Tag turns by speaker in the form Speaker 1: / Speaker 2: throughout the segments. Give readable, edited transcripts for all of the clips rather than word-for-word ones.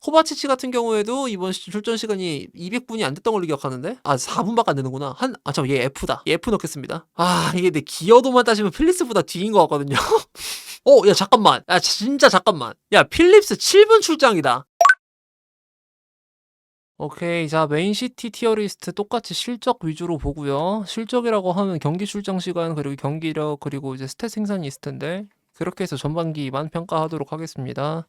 Speaker 1: 코바치치 같은 경우에도 이번 시즌 출전 시간이 200분이 안 됐던 걸로 기억하는데? 아, 4분밖에 안 되는구나. 잠깐, 얘 F다. 얘 F 넣겠습니다. 아, 이게 내 기여도만 따지면 필립스보다 D인 것 같거든요. 야, 잠깐만. 야, 진짜 잠깐만. 야, 필립스 7분 출장이다. 오케이. 자, 맨시티 티어리스트 똑같이 실적 위주로 보고요. 실적이라고 하면 경기 출장 시간, 그리고 경기력, 그리고 이제 스탯 생산이 있을 텐데, 그렇게 해서 전반기만 평가하도록 하겠습니다.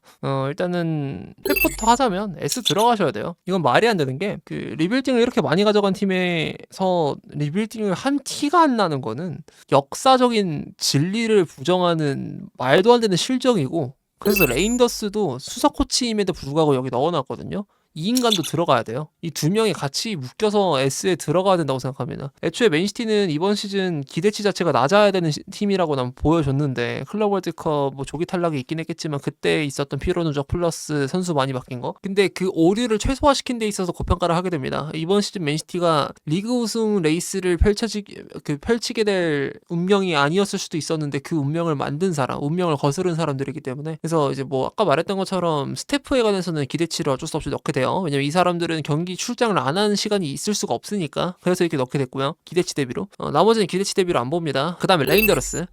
Speaker 1: 일단은 팩부터 하자면 S 들어가셔야 돼요. 이건 말이 안 되는 게, 리빌딩을 이렇게 많이 가져간 팀에서 리빌딩을 한 티가 안 나는 거는 역사적인 진리를 부정하는 말도 안 되는 실정이고, 그래서 레인더스도 수석 코치임에도 불구하고 여기 넣어놨거든요. 이 인간도 들어가야 돼요. 이 두 명이 같이 묶여서 S에 들어가야 된다고 생각합니다. 애초에 맨시티는 이번 시즌 기대치 자체가 낮아야 되는 팀이라고 난 보여줬는데, 클럽 월드컵 뭐 조기 탈락이 있긴 했겠지만 그때 있었던 피로 누적 플러스 선수 많이 바뀐 거, 근데 그 오류를 최소화시킨 데 있어서 고평가를 하게 됩니다. 이번 시즌 맨시티가 리그 우승 레이스를 펼치게 될 운명이 아니었을 수도 있었는데, 그 운명을 만든 사람, 운명을 거스른 사람들이기 때문에, 그래서 이제 뭐 아까 말했던 것처럼 스태프에 관해서는 기대치를 어쩔 수 없이 넣게 돼요. 왜냐면 이 사람들은 경기 출장을 안 하는 시간이 있을 수가 없으니까. 그래서 이렇게 넣게 됐고요. 기대치 대비로. 나머지는 기대치 대비로 안 봅니다. 그 다음에 레인더러스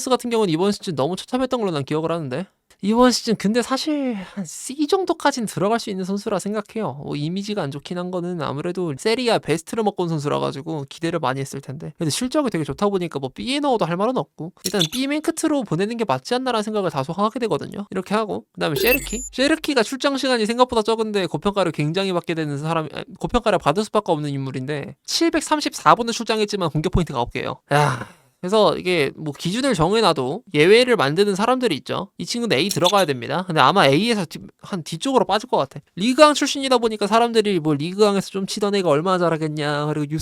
Speaker 1: 같은 경우는 이번 시즌 너무 처참했던 걸로 난 기억을 하는데, 이번 시즌 근데 사실 한 C 정도까지는 들어갈 수 있는 선수라 생각해요. 이미지가 안 좋긴 한 거는 아무래도 세리아 베스트를 먹고 온 선수라 가지고 기대를 많이 했을 텐데, 근데 실적이 되게 좋다 보니까 뭐 B에 넣어도 할 말은 없고, 일단 B 맨크트로 보내는 게 맞지 않나라는 생각을 다소 하게 되거든요. 이렇게 하고, 그 다음에 셰르키가 출장 시간이 생각보다 적은데 고평가를 굉장히 받게 되는 고평가를 받을 수밖에 없는 인물인데, 734분을 출장했지만 공격 포인트가 9개예요. 야, 그래서 이게 뭐 기준을 정해놔도 예외를 만드는 사람들이 있죠. 이 친구는 A 들어가야 됩니다. 근데 아마 A에서 한 뒤쪽으로 빠질 것 같아. 리그왕 출신이다 보니까 사람들이 뭐 리그왕에서 좀 치던 애가 얼마나 잘하겠냐, 그리고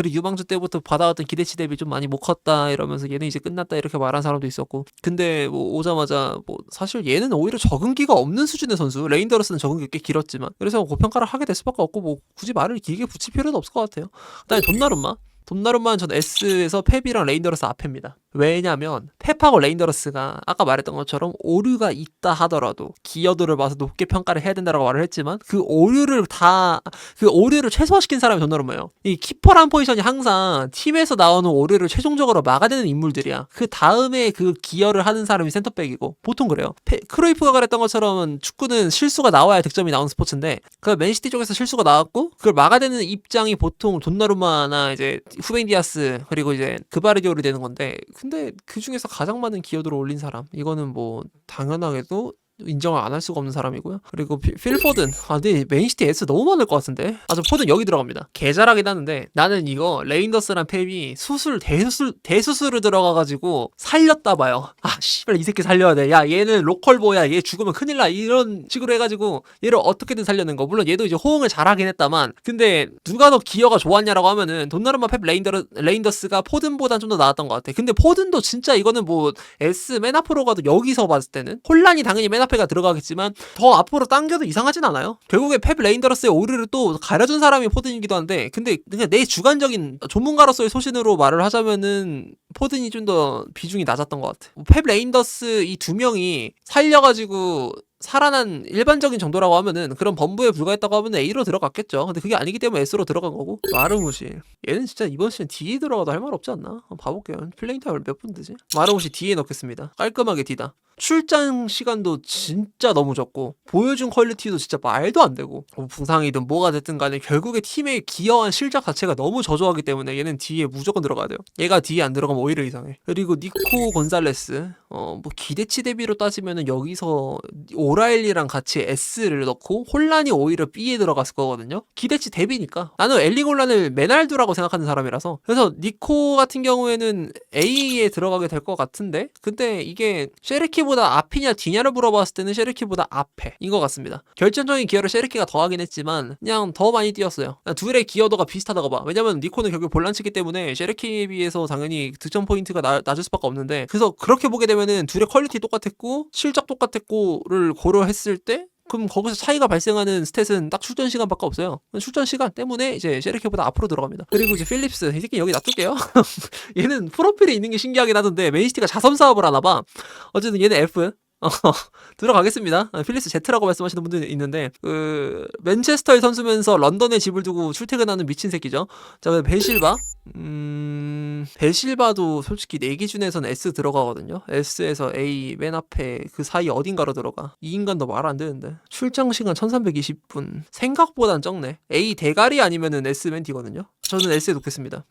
Speaker 1: 유망주 때부터 받아왔던 기대치 대비 좀 많이 못 컸다 이러면서 얘는 이제 끝났다 이렇게 말한 사람도 있었고, 근데 뭐 오자마자 뭐 사실 얘는 오히려 적응기가 없는 수준의 선수, 레인더러스는 적응기 꽤 길었지만, 그래서 고평가를 하게 될 수밖에 없고, 뭐 굳이 말을 길게 붙일 필요는 없을 것 같아요. 그다음에 돈나룸마는 전 S에서 펩이랑 레인더러스 앞입니다. 왜냐면 펩하고 레인더러스가 아까 말했던 것처럼 오류가 있다 하더라도 기여도를 봐서 높게 평가를 해야 된다라고 말을 했지만, 그 오류를 최소화시킨 사람이 돈나룸마예요. 이 키퍼란 포지션이 항상 팀에서 나오는 오류를 최종적으로 막아내는 인물들이야. 그 다음에 그 기여를 하는 사람이 센터백이고, 보통 그래요. 크로이프가 그랬던 것처럼 축구는 실수가 나와야 득점이 나오는 스포츠인데, 그 맨시티 쪽에서 실수가 나왔고 그걸 막아내는 입장이 보통 돈나룸마나 이제 후베인 디아스, 그리고 이제 그바르디올이 되는 건데, 근데 그 중에서 가장 많은 기여도를 올린 사람, 이거는 뭐 당연하게도 인정을 안 할 수가 없는 사람이고요. 그리고 필 포든. 근데 맨시티 S 너무 많을 것 같은데? 저 포든 여기 들어갑니다. 개잘하긴 하는데, 나는 이거 레인더스랑 펩이 대수술을 들어가가지고 살렸다 봐요. 씨발, 이 새끼 살려야 돼. 야, 얘는 로컬보야. 얘 죽으면 큰일 나. 이런 식으로 해가지고 얘를 어떻게든 살려낸 거. 물론 얘도 이제 호응을 잘하긴 했다만, 근데 누가 더 기여가 좋았냐라고 하면은 돈나룸마, 펩, 레인더스가 포든보단 좀 더 나았던 것 같아. 근데 포든도 진짜 이거는 뭐 S 맨 앞으로 가도, 여기서 봤을 때는 혼란이 당연히 맨 앞에가 들어가겠지만 더 앞으로 당겨도 이상하진 않아요. 결국에 펩 레인더러스의 오류를 또 가려준 사람이 포든이기도 한데, 근데 그냥 내 주관적인 전문가로서의 소신으로 말을 하자면은 포든이 좀 더 비중이 낮았던 것 같아. 펩 레인더스 이 두 명이 살려가지고 살아난 일반적인 정도라고 하면은, 그런 범부에 불과했다고 하면 A로 들어갔겠죠. 근데 그게 아니기 때문에 S로 들어간 거고. 마르무시, 얘는 진짜 이번 시즌 D에 들어가도 할 말 없지 않나? 한번 봐볼게요. 플레잉 타임 몇 분 되지? 마르무시 D에 넣겠습니다. 깔끔하게 D다. 출장 시간도 진짜 너무 적고, 보여준 퀄리티도 진짜 말도 안 되고, 부상이든 뭐가 됐든 간에 결국에 팀에 기여한 실적 자체가 너무 저조하기 때문에 얘는 D에 무조건 들어가야 돼요. 얘가 D에 안 들어가면 오히려 이상해. 그리고 니코 곤살레스, 뭐 기대치 대비로 따지면은 여기서 오라일리랑 같이 S를 넣고 혼란이 오히려 B에 들어갔을 거거든요. 기대치 대비니까. 나는 엘링 혼란을 메날두라고 생각하는 사람이라서, 그래서 니코 같은 경우에는 A에 들어가게 될 것 같은데, 근데 이게 셰르키보다 앞이냐 뒤냐를 물어봤을 때는 셰르키보다 앞에인 것 같습니다. 결정적인 기여를 셰르키가 더 하긴 했지만 그냥 더 많이 뛰었어요. 둘의 기여도가 비슷하다고 봐. 왜냐면 니코는 결국 볼란치기 때문에 셰르키에 비해서 당연히 득점 포인트가 낮을 수밖에 없는데, 그래서 그렇게 보게 되면은 둘의 퀄리티 똑같았고 실적 똑같았고를 고려했을 때, 그럼 거기서 차이가 발생하는 스탯은 딱 출전 시간밖에 없어요. 출전 시간 때문에 이제 셰르키보다 앞으로 들어갑니다. 그리고 이제 필립스, 이 새끼 여기 놔둘게요. 얘는 프로필에 있는 게 신기하긴 하던데 맨시티가 자선 사업을 하나봐. 어쨌든 얘는 F. 어, 들어가겠습니다. 필리스 제트라고 말씀하시는 분들이 있는데 맨체스터의 선수면서 런던에 집을 두고 출퇴근하는 미친 새끼죠. 자, 그다음에 베실바. 베실바도 솔직히 내 기준에서는 S 들어가거든요. S에서 A 맨 앞에 그 사이 어딘가로 들어가. 이 인간도 말 안 되는데. 출장 시간 1320분. 생각보단 적네. A 대가리 아니면은 S 맨 D거든요. 저는 S에 놓겠습니다.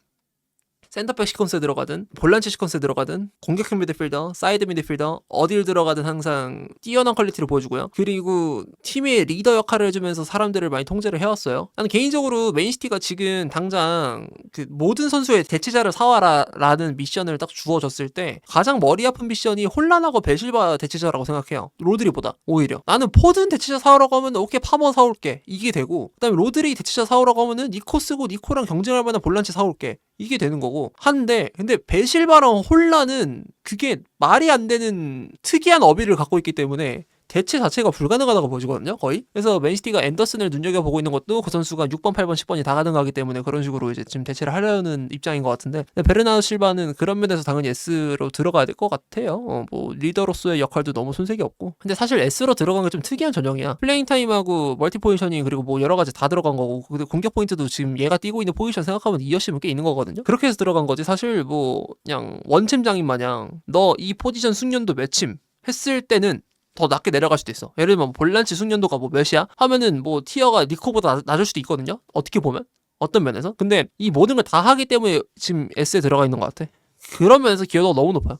Speaker 1: 센터백 시퀀스에 들어가든 볼란치 시퀀스에 들어가든 공격형 미드필더, 사이드 미드필더 어딜 들어가든 항상 뛰어난 퀄리티를 보여주고요. 그리고 팀의 리더 역할을 해주면서 사람들을 많이 통제를 해왔어요. 나는 개인적으로 맨시티가 지금 당장 그 모든 선수의 대체자를 사와라라는 미션을 딱 주어졌을 때 가장 머리 아픈 미션이 혼란하고 베실바 대체자라고 생각해요. 로드리보다 오히려. 나는 포든 대체자 사오라고 하면 오케이 파머 사올게 이게 되고, 그다음에 로드리 대체자 사오라고 하면은 니코 쓰고 니코랑 경쟁할 만한 볼란치 사올게 이게 되는 거고 한데, 근데 베실바랑 홀라는 그게 말이 안 되는 특이한 어비를 갖고 있기 때문에 대체 자체가 불가능하다고 보여지거든요, 거의. 그래서 맨시티가 앤더슨을 눈여겨보고 있는 것도 그 선수가 6번, 8번, 10번이 다 가능하기 때문에 그런 식으로 이제 지금 대체를 하려는 입장인 것 같은데, 베르나르도 실바는 그런 면에서 당연히 S로 들어가야 될 것 같아요. 뭐 리더로서의 역할도 너무 손색이 없고. 근데 사실 S로 들어간 게 좀 특이한 전형이야. 플레잉 타임하고 멀티 포지셔닝 그리고 뭐 여러 가지 다 들어간 거고, 근데 공격 포인트도 지금 얘가 뛰고 있는 포지션 생각하면 2어시면 꽤 있는 거거든요. 그렇게 해서 들어간 거지. 사실 뭐 그냥 원챔장인 마냥 너 이 포지션 숙련도 몇침 했을 때는 더 낮게 내려갈 수도 있어. 예를 들면 볼란치 숙련도가 뭐 몇이야? 하면은 뭐 티어가 니코보다 낮을 수도 있거든요. 어떻게 보면 어떤 면에서. 근데 이 모든 걸 다 하기 때문에 지금 S에 들어가 있는 것 같아. 그런 면에서 기여도가 너무 높아요.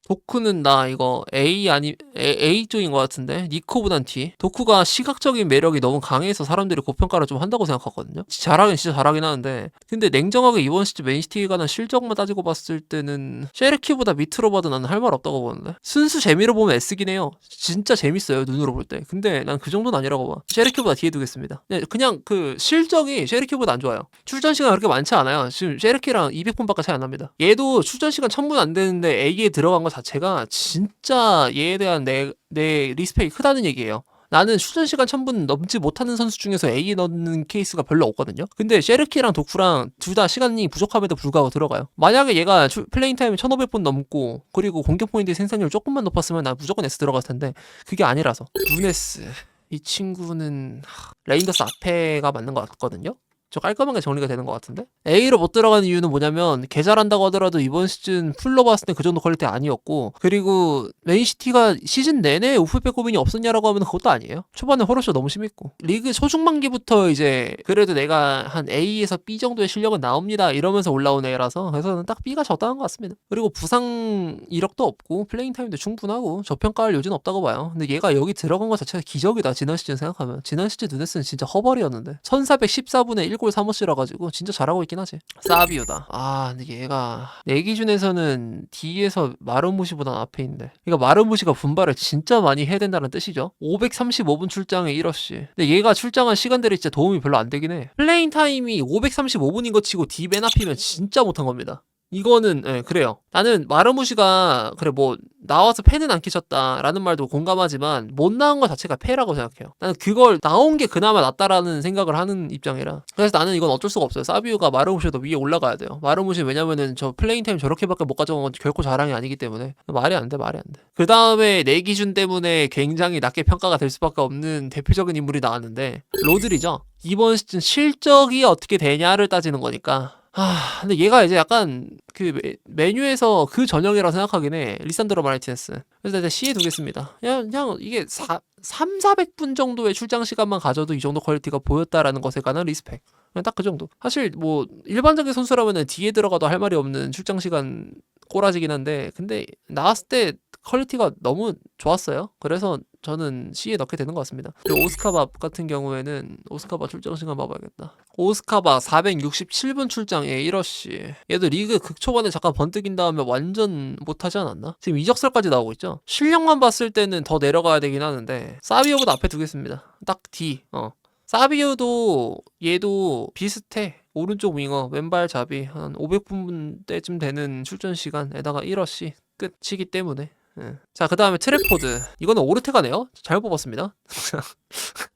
Speaker 1: 도쿠는 나 이거 A 쪽인 것 같은데 니코보단 D. 도쿠가 시각적인 매력이 너무 강해서 사람들이 고평가를 좀 한다고 생각하거든요. 잘하긴 진짜 잘하긴 하는데, 근데 냉정하게 이번 시즌 맨시티에 관한 실적만 따지고 봤을 때는 셰르키보다 밑으로 봐도 나는 할 말 없다고 보는데, 순수 재미로 보면 S긴 해요. 진짜 재밌어요 눈으로 볼 때. 근데 난 그 정도는 아니라고 봐. 셰르키보다 뒤에 두겠습니다. 그냥 그 실적이 셰르키보다 안 좋아요. 출전 시간 그렇게 많지 않아요. 지금 셰르키랑 200분밖에 차이 안 납니다. 얘도 출전 시간 1000분 안 되는데 A에 들어간 거 자체가 진짜 얘에 대한 내 리스펙이 크다는 얘기예요. 나는 출전 시간 1000분 넘지 못하는 선수 중에서 A에 넣는 케이스가 별로 없거든요. 근데 셰르키랑 도쿠랑 둘 다 시간이 부족함에도 불구하고 들어가요. 만약에 얘가 플레잉 타임이 1500분 넘고 그리고 공격 포인트 생산율 조금만 높았으면 난 무조건 S 들어갔을 텐데 그게 아니라서. 누네스 이 친구는 레인더스 앞에가 맞는 것 같거든요. 저 깔끔하게 정리가 되는 것 같은데? A로 못 들어가는 이유는 뭐냐면 개 잘한다고 하더라도 이번 시즌 풀로 봤을 때 그 정도 퀄리티 아니었고, 그리고 맨시티가 시즌 내내 우풀백 고민이 없었냐라고 하면 그것도 아니에요. 초반에 호러쇼 너무 심했고 리그 초중반기부터 이제 그래도 내가 한 A에서 B 정도의 실력은 나옵니다 이러면서 올라온 애라서, 그래서 딱 B가 적당한 것 같습니다. 그리고 부상 이력도 없고 플레잉 타임도 충분하고 저평가할 요지는 없다고 봐요. 근데 얘가 여기 들어간 것 자체가 기적이다. 지난 시즌 생각하면 지난 시즌 누네스는 진짜 허벌이었는데 1414분에 1골 3어시라 가지고 진짜 잘하고 있긴 하지. 사비오다. 근데 얘가 내 기준에서는 D에서 마르무시보다 앞에 있는데, 그러니까 마르무시가 분발을 진짜 많이 해야 된다는 뜻이죠. 535분 출장에 1어시. 근데 얘가 출장한 시간들이 진짜 도움이 별로 안 되긴 해. 플레잉 타임이 535분인 거 치고 D 맨 앞이면 진짜 못한 겁니다. 이거는 그래요. 나는 마르무시가 그래 뭐 나와서 패는 안 끼쳤다라는 말도 공감하지만 못 나온 것 자체가 패라고 생각해요. 나는 그걸 나온 게 그나마 낫다라는 생각을 하는 입장이라, 그래서 나는 이건 어쩔 수가 없어요. 사비우가 마르무시보다 위에 올라가야 돼요. 마르무시 왜냐면은 저 플레잉 타임 저렇게밖에 못 가져간 건 결코 자랑이 아니기 때문에 말이 안 돼. 그 다음에 내 기준 때문에 굉장히 낮게 평가가 될 수밖에 없는 대표적인 인물이 나왔는데 로드리죠. 이번 시즌 실적이 어떻게 되냐를 따지는 거니까. 근데 얘가 이제 약간 그 메뉴에서 그 전형이라고 생각하긴 해. 리산드로 마르티네스. 그래서 일단 C에 두겠습니다. 그냥 이게 400분 정도의 출장 시간만 가져도 이 정도 퀄리티가 보였다라는 것에 관한 리스펙. 그냥 딱 그 정도. 사실 뭐 일반적인 선수라면은 D에 들어가도 할 말이 없는 출장 시간 꼬라지긴 한데, 근데 나왔을 때 퀄리티가 너무 좋았어요. 그래서 저는 C에 넣게 되는 것 같습니다. 그리고 오스카바 같은 경우에는 오스카바 출장 시간 봐봐야겠다. 오스카바 467분 출장에 1어시. 얘도 리그 극초반에 잠깐 번뜩인 다음에 완전 못하지 않았나? 지금 이적설까지 나오고 있죠. 실력만 봤을 때는 더 내려가야 되긴 하는데 사비오보다 앞에 두겠습니다. 딱 D. 사비오도 얘도 비슷해. 오른쪽 윙어 왼발 잡이 한 500분 때쯤 되는 출전 시간에다가 1어시 끝이기 때문에. 자, 그 다음에 트래포드. 이거는 오르테가네요. 잘 뽑았습니다.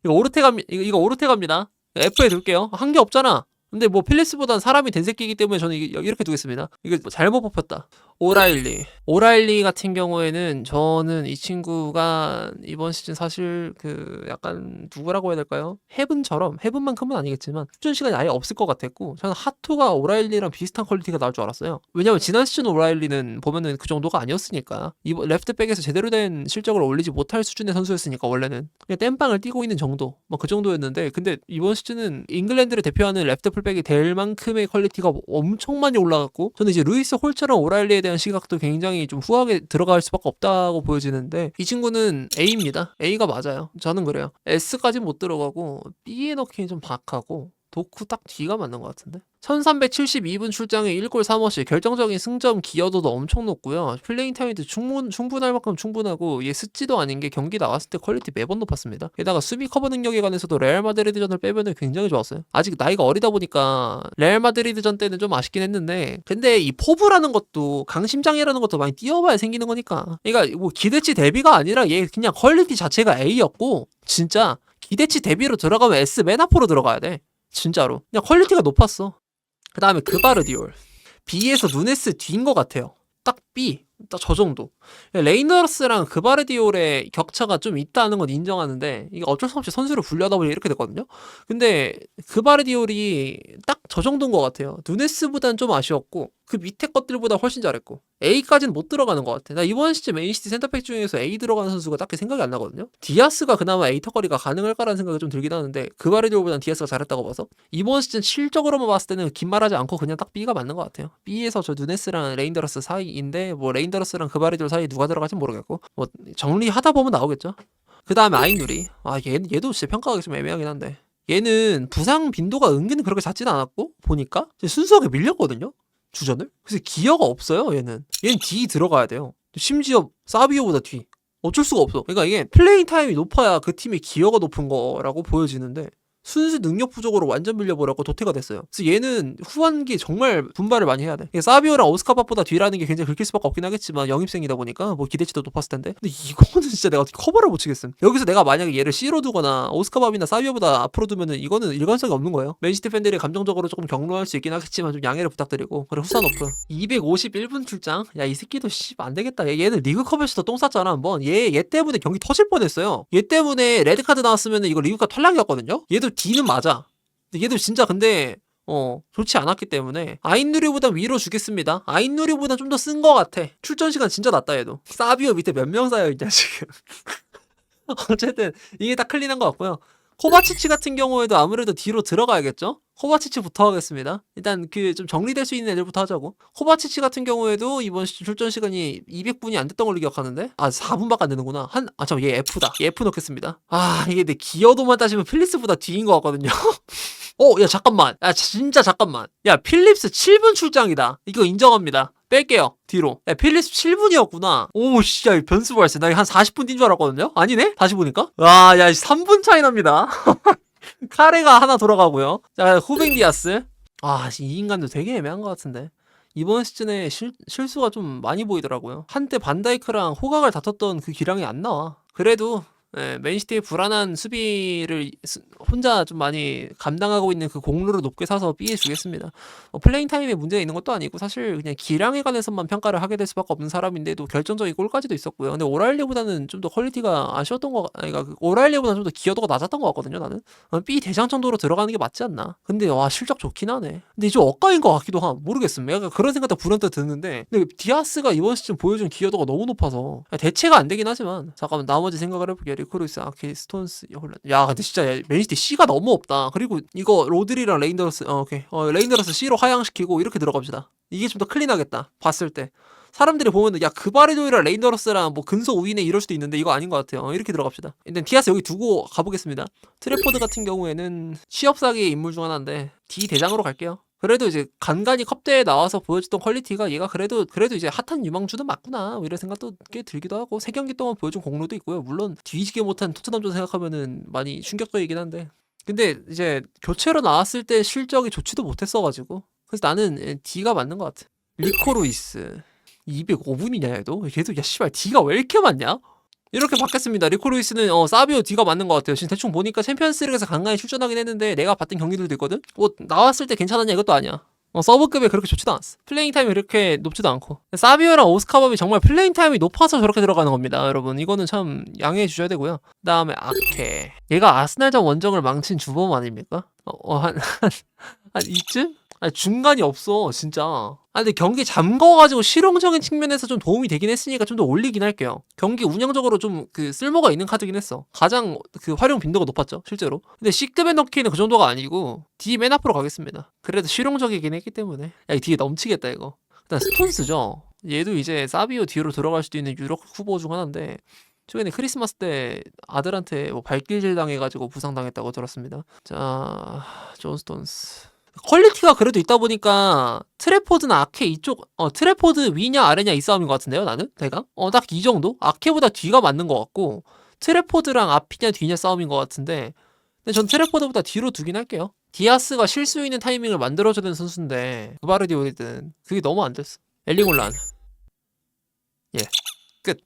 Speaker 1: 이거 오르테가입니다. F에 둘게요. 한 게 없잖아. 근데 뭐 필리스보단 사람이 된 새끼이기 때문에 저는 이렇게 두겠습니다. 이거 잘못 뽑혔다. 오라일리 같은 경우에는 저는 이 친구가 이번 시즌 사실 그 약간 누구라고 해야 될까요? 헤븐만큼은 아니겠지만 출전 시간이 아예 없을 것 같았고 저는 하토가 오라일리랑 비슷한 퀄리티가 나올 줄 알았어요. 왜냐면 지난 시즌 오라일리는 보면은 그 정도가 아니었으니까 이번 레프트백에서 제대로 된 실적을 올리지 못할 수준의 선수였으니까 원래는 그냥 땜빵을 뛰고 있는 정도 뭐 그 정도였는데 근데 이번 시즌은 잉글랜드를 대표하는 레프트 풀백이 될 만큼의 퀄리티가 엄청 많이 올라갔고 저는 이제 루이스 홀처럼 오라일리에 대한 시각도 굉장히 좀 후하게 들어갈 수밖에 없다고 보여지는데 이 친구는 A입니다. A가 맞아요. 저는 그래요. S까지 못 들어가고 B에 넣기는 좀 박하고 도쿠 딱 D가 맞는 것 같은데 1372분 출장에 1골 3어시 결정적인 승점 기여도도 엄청 높고요. 플레잉 타임도 충분할 만큼 충분하고 얘 스치도 아닌 게 경기 나왔을 때 퀄리티 매번 높았습니다. 게다가 수비 커버 능력에 관해서도 레알 마드리드전을 빼면은 굉장히 좋았어요. 아직 나이가 어리다 보니까 레알 마드리드전 때는 좀 아쉽긴 했는데 근데 이 포브라는 것도 강심장이라는 것도 많이 뛰어봐야 생기는 거니까 그러니까 뭐 기대치 대비가 아니라 얘 그냥 퀄리티 자체가 A였고 진짜 기대치 대비로 들어가면 S 맨 앞으로 들어가야 돼. 진짜로 그냥 퀄리티가 높았어. 그 다음에 그바르디올 B에서 누네스 D인 것 같아요. 딱 B 딱 저 정도. 레이너스랑 그바르디올의 격차가 좀 있다는 건 인정하는데 이게 어쩔 수 없이 선수를 분류하다 보니 이렇게 됐거든요. 근데 그바르디올이 딱 저 정도인 것 같아요. 누네스보단 좀 아쉬웠고 그 밑에 것들보다 훨씬 잘했고 A까지는 못 들어가는 것 같아. 나 이번 시즌 맨시티 센터백 중에서 A 들어가는 선수가 딱히 생각이 안 나거든요. 디아스가 그나마 A 턱거리가 가능할까라는 생각이 좀 들긴 하는데 그바르디올보단 디아스가 잘했다고 봐서 이번 시즌 실적으로만 봤을 때는 긴 말하지 않고 그냥 딱 B가 맞는 것 같아요. B에서 저 누네스랑 레인더러스 사이인데 뭐 레인더러스랑 그바르디올 사이 누가 들어갈지 모르겠고 뭐 정리하다 보면 나오겠죠. 그 다음에 아인누리 얘도 진짜 평가하기 좀 애매하긴 한데 얘는 부상 빈도가 은근 그렇게 잦진 않았고 보니까 순수하게 밀렸거든요. 주전을. 그래서 기여가 없어요. 얘는 D 들어가야 돼요. 심지어 사비오보다 뒤. 어쩔 수가 없어. 그러니까 이게 플레잉 타임이 높아야 그 팀의 기여가 높은 거라고 보여지는데 순수 능력 부족으로 완전 밀려버렸고 도태가 됐어요. 그래서 얘는 후반기에 정말 분발을 많이 해야 돼. 사비오랑 오스카밥보다 뒤라는 게 굉장히 긁힐 수밖에 없긴 하겠지만 영입생이다 보니까 뭐 기대치도 높았을 텐데 근데 이거는 진짜 내가 커버를 못 치겠음. 여기서 내가 만약에 얘를 C로 두거나 오스카밥이나 사비오보다 앞으로 두면은 이거는 일관성이 없는 거예요. 맨시티 팬들이 감정적으로 조금 격노할 수 있긴 하겠지만 좀 양해를 부탁드리고 그리고 후산 오프 251분 출장. 야 이 새끼도 안 되겠다. 얘는 리그컵에서도 똥 쌌잖아 한번. 얘 때문에 경기 터질 뻔했어요. 얘 때문에 레드카드 나왔으면 이거 리그컵 탈락이었거든요. 얘도 D는 맞아. 근데 얘도 진짜 근데 좋지 않았기 때문에 아인누리보다 위로 주겠습니다. 아인누리보다 좀 더 쓴 것 같아. 출전 시간 진짜 낮다 얘도. 사비오 밑에 몇 명 쌓여있냐 지금. 어쨌든 이게 딱 클린한 것 같고요. 코바치치 같은 경우에도 아무래도 뒤로 들어가야겠죠? 코바치치부터 하겠습니다. 일단 그 좀 정리될 수 있는 애들부터 하자고. 코바치치 같은 경우에도 이번 출전 시간이 200분이 안 됐던 걸로 기억하는데 4분밖에 안 되는구나. 잠깐 얘 F다. 얘 F 넣겠습니다. 이게 내 기여도만 따지면 필립스보다 D인 것 같거든요. 야 잠깐만. 진짜 잠깐만. 야 필립스 7분 출장이다. 이거 인정합니다. 뺄게요. 뒤로. 야 필립스 7분이었구나. 오씨 야 변수 발생. 나 한 40분 뛴 줄 알았거든요. 아니네? 다시 보니까. 야 3분 차이 납니다. 카레가 하나 돌아가고요. 자 후벤 디아스. 이 인간도 되게 애매한 것 같은데. 이번 시즌에 실수가 좀 많이 보이더라고요. 한때 반다이크랑 호각을 다퉜던 그 기량이 안 나와. 그래도 맨시티의 불안한 수비를 혼자 좀 많이 감당하고 있는 그 공로를 높게 사서 B에 주겠습니다. 플레잉 타임에 문제가 있는 것도 아니고 사실 그냥 기량에 관해서만 평가를 하게 될 수밖에 없는 사람인데도 결정적인 골까지도 있었고요. 근데 오라일리보다는 좀 더 퀄리티가 아쉬웠던 거, 그러니까 오라일리보다는 좀 더 기여도가 낮았던 것 같거든요. 나는 B 대장 정도로 들어가는 게 맞지 않나. 근데 실적 좋긴 하네. 근데 좀 엇가인 것 같기도 모르겠음. 약간 그런 생각도 불현듯 드는데 근데 디아스가 이번 시즌 보여준 기여도가 너무 높아서 대체가 안 되긴 하지만 잠깐만 나머지 생각을 해볼게. 리코르이스, 아케, 스톤스, 홀란. 야 근데 진짜 맨시티 C가 너무 없다. 그리고 이거 로드리랑 레인더러스 오케이 레인더러스 C로 하향시키고 이렇게 들어갑시다. 이게 좀 더 클린하겠다. 봤을 때 사람들이 보면은 야 그바르디올이랑 레인더러스랑 뭐 근소 우위네 이럴 수도 있는데 이거 아닌 것 같아요. 이렇게 들어갑시다. 일단 디아스 여기 두고 가보겠습니다. 트래포드 같은 경우에는 취업사기의 인물 중 하나인데 D 대장으로 갈게요. 그래도 이제 간간히 컵대에 나와서 보여줬던 퀄리티가 얘가 그래도 이제 핫한 유망주는 맞구나 뭐 이런 생각도 꽤 들기도 하고 3경기 동안 보여준 공로도 있고요. 물론 뒤지게 못한 토트넘전 생각하면은 많이 충격적이긴 한데 근데 이제 교체로 나왔을 때 실적이 좋지도 못했어가지고 그래서 나는 D가 맞는 것 같아. 리코루이스 205분이냐 얘도? 걔도 야 씨발 D가 왜 이렇게 많냐? 이렇게 받겠습니다. 리코루이스는 사비오 D가 맞는 것 같아요. 지금 대충 보니까 챔피언스리그에서 간간히 출전하긴 했는데 내가 봤던 경기들도 있거든? 나왔을 때 괜찮았냐 이것도 아니야. 서브급에 그렇게 좋지도 않았어. 플레잉 타임이 그렇게 높지도 않고. 사비오랑 오스카밥이 정말 플레잉 타임이 높아서 저렇게 들어가는 겁니다, 여러분. 이거는 참 양해해 주셔야 되고요. 그다음에 아케. 얘가 아스날전 원정을 망친 주범 아닙니까? 한 이쯤? 아니, 중간이 없어, 진짜. 근데 경기 잠궈가지고 실용적인 측면에서 좀 도움이 되긴 했으니까 좀 더 올리긴 할게요. 경기 운영적으로 좀 그 쓸모가 있는 카드긴 했어. 가장 그 활용 빈도가 높았죠, 실제로. 근데 C급에 넣기는 그 정도가 아니고 D 맨 앞으로 가겠습니다. 그래도 실용적이긴 했기 때문에. 야, 이 뒤에 넘치겠다, 이거. 일단 스톤스죠. 얘도 이제 사비오 뒤로 들어갈 수도 있는 유력 후보 중 하나인데, 최근에 크리스마스 때 아들한테 뭐 발길질 당해가지고 부상당했다고 들었습니다. 자, 존 스톤스. 퀄리티가 그래도 있다 보니까 트래포드나 아케 이쪽 트래포드 위냐 아래냐 이 싸움인 것 같은데요, 나는? 내가? 딱 이 정도? 아케보다 뒤가 맞는 것 같고 트래포드랑 앞이냐 뒤냐 싸움인 것 같은데, 근데 전 트래포드보다 뒤로 두긴 할게요. 디아스가 쉴 수 있는 타이밍을 만들어줘야 되는 선수인데 그바르디올이든 그게 너무 안 됐어. 엘링홀란. 예, 끝.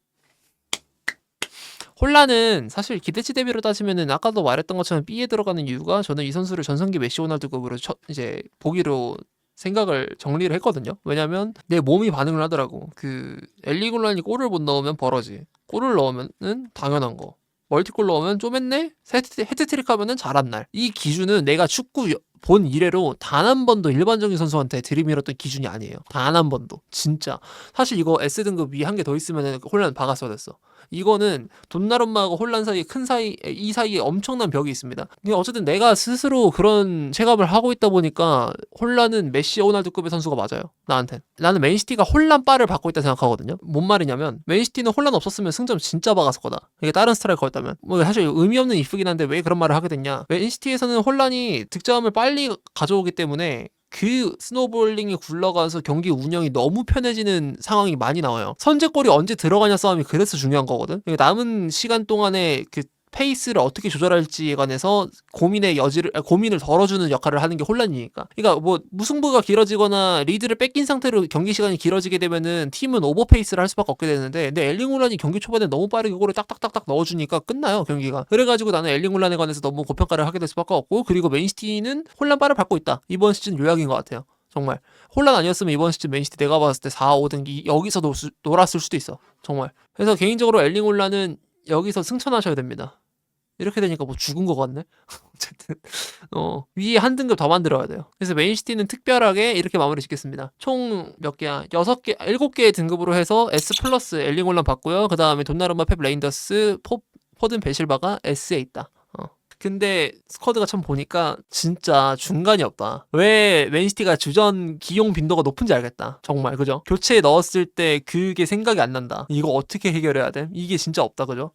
Speaker 1: 홀란은 사실 기대치 대비로 따지면은 아까도 말했던 것처럼 B에 들어가는 이유가, 저는 이 선수를 전성기 메시 호날두급으로 이제 보기로 생각을 정리를 했거든요. 왜냐면 내 몸이 반응을 하더라고. 그 엘링홀란이 골을 못 넣으면 버러지, 골을 넣으면은 당연한 거, 멀티골 넣으면 쪼맸네, 헤드트릭 하면은 잘한 날. 이 기준은 내가 축구 본 이래로 단 한 번도 일반적인 선수한테 들이밀었던 기준이 아니에요. 단 한 번도. 진짜. 사실 이거 S등급 위 한 개 더 있으면 홀란 박았어야 됐어. 이거는 돈나룸마하고 홀란 사이에 이 사이에 엄청난 벽이 있습니다. 근데 어쨌든 내가 스스로 그런 체감을 하고 있다 보니까 홀란은 메시 호날두급의 선수가 맞아요, 나한텐. 나는 맨시티가 홀란 바를 받고 있다 생각하거든요. 뭔 말이냐면 맨시티는 홀란 없었으면 승점 진짜 박았을 거다, 이게 다른 스트라이커였다면. 뭐 사실 의미 없는 이프긴 한데 왜 그런 말을 하게 됐냐, 맨시티에서는 홀란이 득점을 빨리 가져오기 때문에 그 스노볼링이 굴러가서 경기 운영이 너무 편해지는 상황이 많이 나와요. 선제골이 언제 들어가냐 싸움이 그래서 중요한 거거든. 남은 시간 동안에 그 페이스를 어떻게 조절할지에 관해서 고민을 덜어주는 역할을 하는 게 혼란이니까. 그러니까 뭐 무승부가 길어지거나 리드를 뺏긴 상태로 경기 시간이 길어지게 되면은 팀은 오버페이스를 할 수밖에 없게 되는데, 근데 엘링홀란이 경기 초반에 너무 빠르게 골을 딱딱딱딱 넣어주니까 끝나요, 경기가. 그래가지고 나는 엘링홀란에 관해서 너무 고평가를 하게 될 수밖에 없고, 그리고 맨시티는 혼란 바를 받고 있다, 이번 시즌 요약인 것 같아요. 정말 혼란 아니었으면 이번 시즌 맨시티 내가 봤을 때 4, 5등 여기서 놀았을 수도 있어, 정말. 그래서 개인적으로 엘링홀란은 여기서 승천하셔야 됩니다. 이렇게 되니까 뭐 죽은 거 같네. 어쨌든 위에 한 등급 더 만들어야 돼요. 그래서 맨시티는 특별하게 이렇게 마무리 짓겠습니다. 총 몇 개야? 6개, 7개의 등급으로 해서 S 플러스 엘링홀란 받고요. 그 다음에 돈나룸마, 펩 레인더스, 포든 베실바가 S에 있다. 근데 스쿼드가 참 보니까 진짜 중간이 없다. 왜 맨시티가 주전 기용 빈도가 높은지 알겠다, 정말. 그죠? 교체에 넣었을 때 그게 생각이 안 난다. 이거 어떻게 해결해야 돼? 이게 진짜 없다, 그죠?